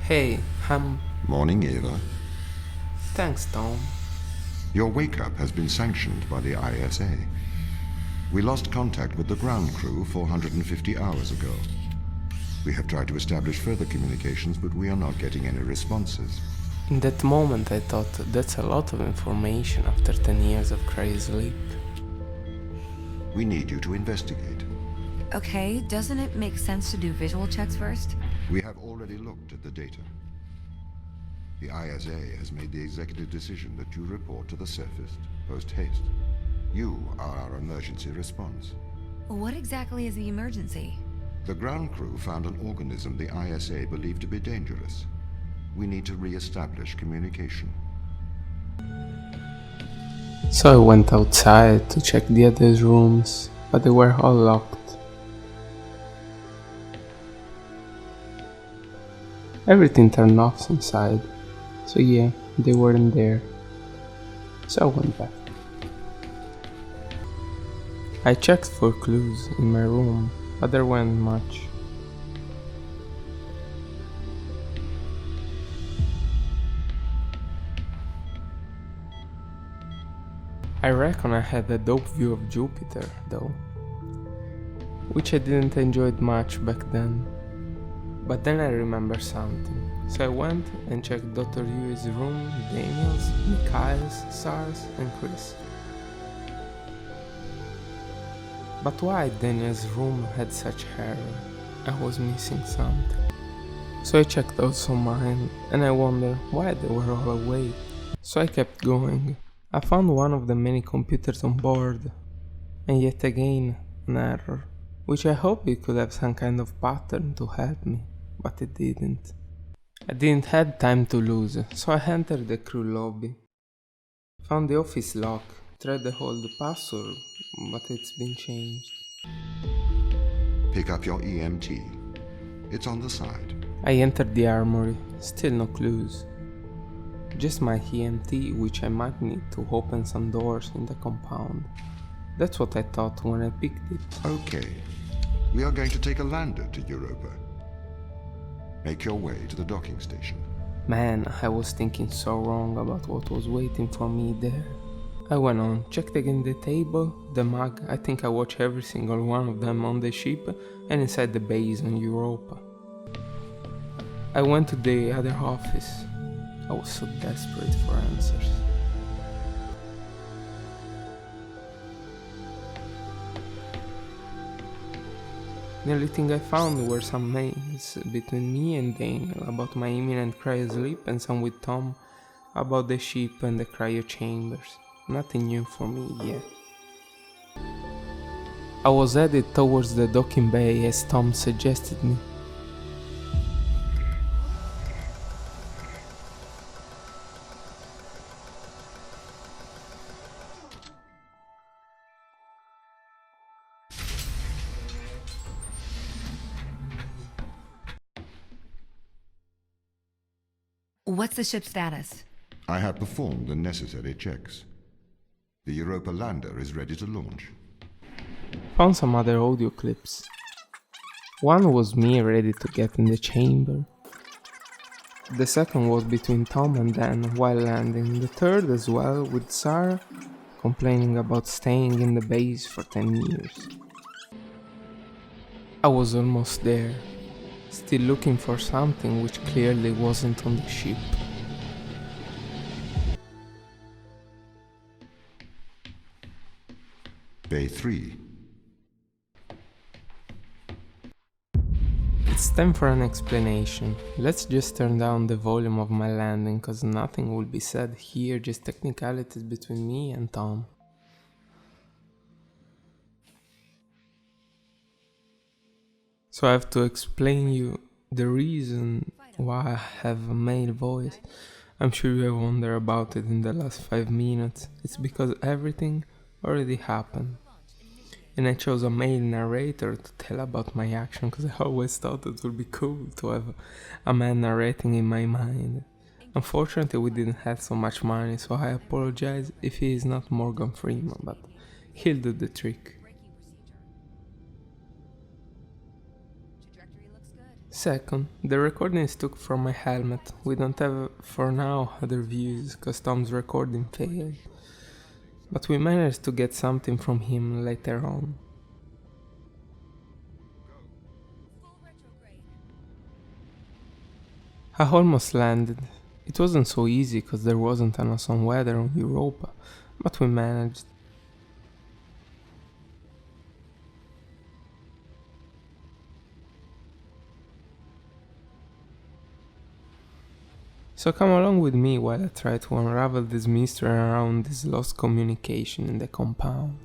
Hey, Morning, Eva. thanks, Tom. Your wake-up has been sanctioned by the ISA. We lost contact with the ground crew 450 hours ago. We have tried to establish further communications, but we are not getting any responses. In that moment I thought that's a lot of information after 10 years of crazy sleep. We need you to investigate. Okay, doesn't it make sense to do visual checks first? We have already looked at the data. The ISA has made the executive decision that you report to the surface post-haste. You are our emergency response. What exactly is the emergency? The ground crew found an organism the ISA believed to be dangerous. We need to re-establish communication. So I went outside to check the other rooms, but they were all locked. Everything turned off inside, so yeah, they weren't there. So I went back. I checked for clues in my room, but there weren't much. I reckon I had a dope view of Jupiter, though, which I didn't enjoy much back then. But then I remember something, so I went and checked Dr. Yui's room, Daniel's, Mikhail's, Sar's, and Chris. But why Daniel's room had such horror? I was missing something. So I checked also mine, and I wondered why they were all awake. So I kept going. I found one of the many computers on board, and yet again an error, which I hoped it could have some kind of pattern to help me, but it didn't. I didn't have time to lose, so I entered the crew lobby. Found the office lock, tried to hold the password, but it's been changed. Pick up your EMT. It's on the side. I entered the armory, still no clues. Just my EMT, which I might need to open some doors in the compound. That's what I thought when I picked it. Okay. We are going to take a lander to Europa. Make your way to the docking station. Man, I was thinking so wrong about what was waiting for me there. I went on, checked again the table, the mug. I think I watched every single one of them on the ship and inside the base on Europa. I went to the other office. I was so desperate for answers. The only thing I found were some mails between me and Daniel about my imminent cryo sleep and some with Tom about the ship and the cryo chambers. Nothing new for me yet. I was headed towards the docking bay as Tom suggested me. What's the ship's status? I have performed the necessary checks. The Europa lander is ready to launch. Found some other audio clips. One was me ready to get in the chamber. The second was between Tom and Dan while landing. The third as well with Sarah complaining about staying in the base for 10 years. I was almost there, still looking for something which clearly wasn't on the ship. Bay 3. It's time for an explanation. Let's just turn down the volume of my landing, cause nothing will be said here, just technicalities between me and Tom. So I have to explain you the reason why I have a male voice. I'm sure you have wondered about it in the last 5 minutes. It's because everything already happened. And I chose a male narrator to tell about my action because I always thought it would be cool to have a man narrating in my mind. Unfortunately, we didn't have so much money, so I apologize if he is not Morgan Freeman, but he'll do the trick. Second, the recording is took from my helmet. We don't have for now other views, cause Tom's recording failed. But we managed to get something from him later on. I almost landed. It wasn't so easy cause there wasn't an awesome weather on Europa, but we managed. So come along with me while I try to unravel this mystery around this lost communication in the compound.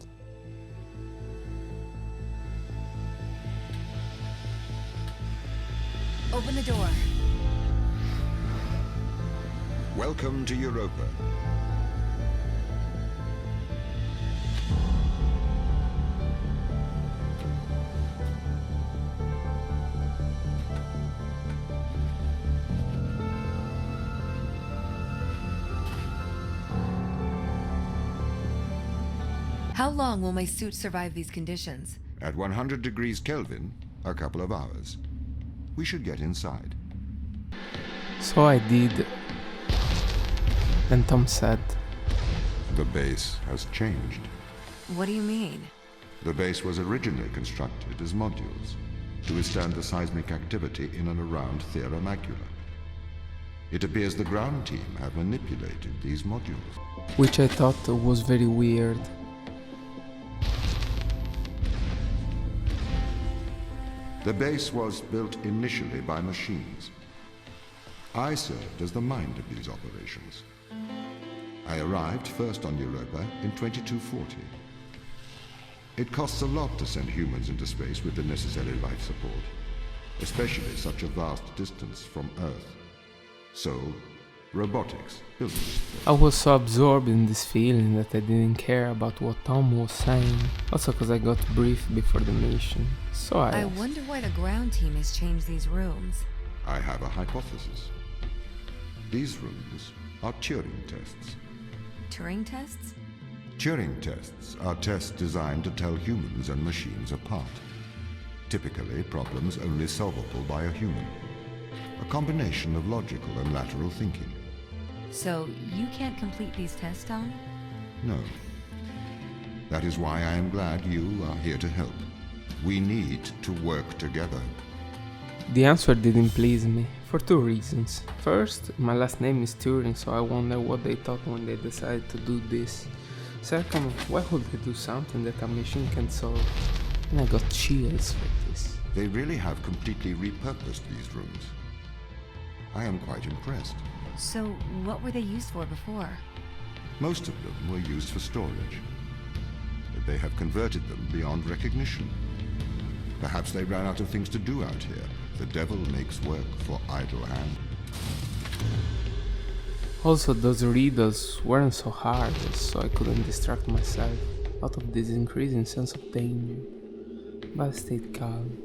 Open the door. Welcome to Europa. How long will my suit survive these conditions? At 100 degrees Kelvin, a couple of hours. We should get inside. So I did. And Tom said, The base has changed. What do you mean? The base was originally constructed as modules to withstand the seismic activity in and around Thera Macula. It appears the ground team have manipulated these modules. which I thought was very weird. The base was built initially by machines. I served as the mind of these operations. I arrived first on Europa in 2240. It costs a lot to send humans into space with the necessary life support, especially such a vast distance from Earth. So, robotics built this. I was so absorbed in this feeling that I didn't care about what Tom was saying, also because I got briefed before the mission. So I I asked, wonder why the ground team has changed these rooms. I have a hypothesis. These rooms are Turing tests. Turing tests? Turing tests are tests designed to tell humans and machines apart. Typically, problems only solvable by a human. A combination of logical and lateral thinking. So you can't complete these tests, Tom? No. That is why I am glad you are here to help. We need to work together. the answer didn't please me, for two reasons. First, my last name is Turing, so I wonder what they thought when they decided to do this. Second, why would they do something that a machine can solve? And I got chills with this. They really have completely repurposed these rooms. I am quite impressed. So what were they used for before? Most of them were used for storage. But they have converted them beyond recognition. Perhaps they ran out of things to do out here. The devil makes work for idle hand. Also, those riddles weren't so hard, so I couldn't distract myself out of this increasing sense of danger. But I stayed calm.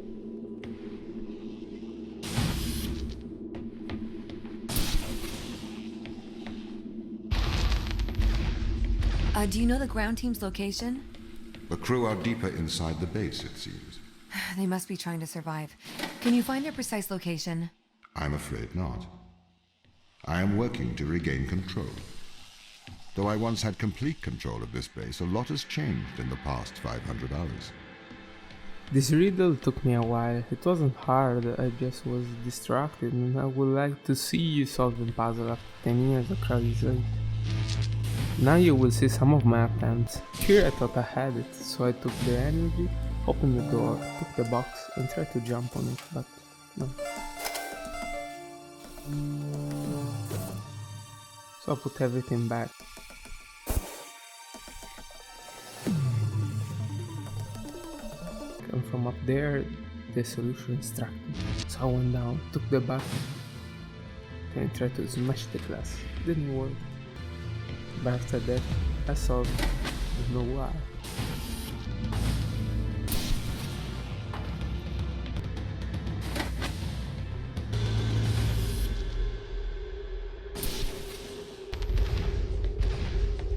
Do you know the ground team's location? The crew are deeper inside the base, it seems. They must be trying to survive. Can you find their precise location? I'm afraid not. I am working to regain control. Though I once had complete control of this base, a lot has changed in the past 500 hours. This riddle took me a while. It wasn't hard, I just was distracted, and I would like to see you solve the puzzle after 10 years of crazy. Now you will see some of my attempts. Here I thought I had it, so I took the energy, opened the door, took the box and tried to jump on it, but no. So I put everything back. And from up there, the solution struck me. So I went down, took the button, then I tried to smash the glass. Didn't work. But after that, I solved it. I don't know why.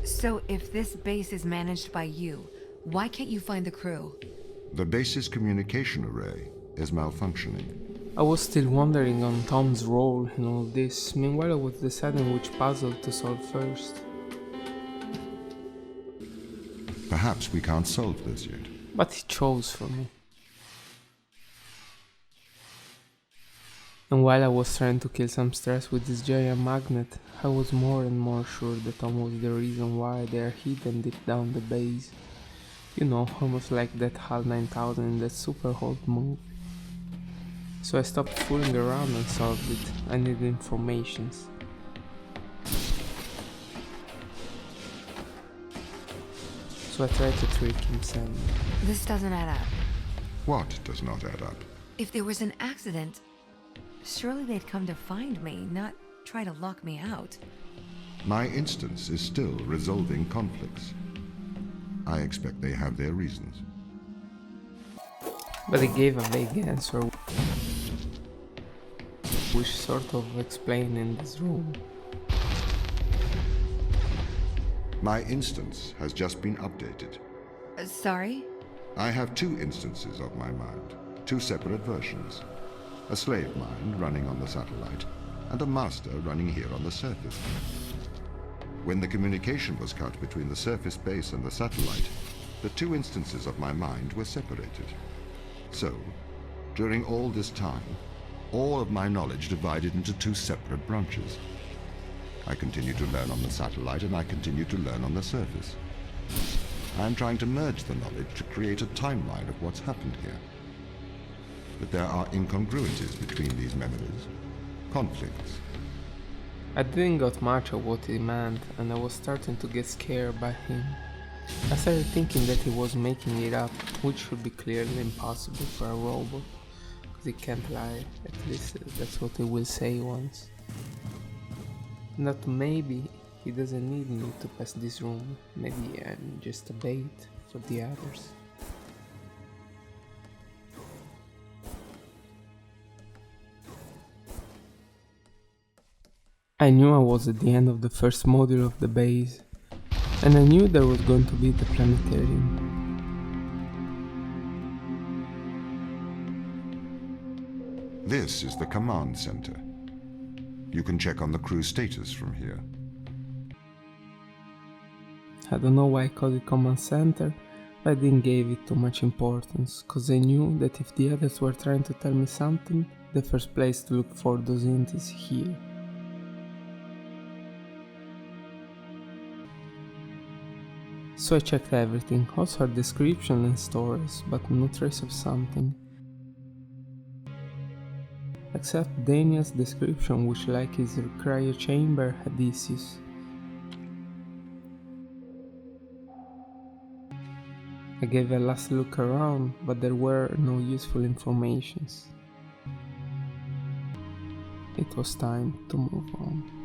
So if this base is managed by you, why can't you find the crew? The base's communication array is malfunctioning. I was still wondering on Tom's role in all this, meanwhile I was deciding which puzzle to solve first. Perhaps we can't solve this yet. But he chose for me. And while I was trying to kill some stress with this giant magnet, I was more and more sure that Tom was the reason why they are hidden deep down the base. You know, almost like that HAL 9000 in that super old movie. So I stopped fooling around and solved it. I needed informations. So I tried to trick him, saying, This doesn't add up. What does not add up? If there was an accident, surely they'd come to find me, not try to lock me out. My instance is still resolving conflicts. I expect they have their reasons. but he gave a vague answer, which sort of explained in this room. My instance has just been updated. Sorry? I have two instances of my mind, two separate versions. A slave mind running on the satellite, and a master running here on the surface. When the communication was cut between the surface base and the satellite, the two instances of my mind were separated. So, during all this time, all of my knowledge divided into two separate branches. I continue to learn on the satellite, and I continue to learn on the surface. I am trying to merge the knowledge to create a timeline of what's happened here. But there are incongruities between these memories, conflicts. I didn't got much of what he meant, and I was starting to get scared by him. I started thinking that he was making it up, which should be clearly impossible for a robot, because he can't lie, at least that's what he will say once. And that maybe he doesn't need me to pass this room, maybe I'm just a bait for the others. I knew I was at the end of the first module of the base, and I knew there was going to be the planetarium. This is the command center. You can check on the crew status from here. I don't know why I called it command center, but I didn't give it too much importance, cause I knew that if the others were trying to tell me something, the first place to look for those hints is here. So I checked everything, also our description and stories, but no trace of something. Except Daniel's description, which like his cryo chamber had issues. I gave a last look around, but there were no useful informations. It was time to move on.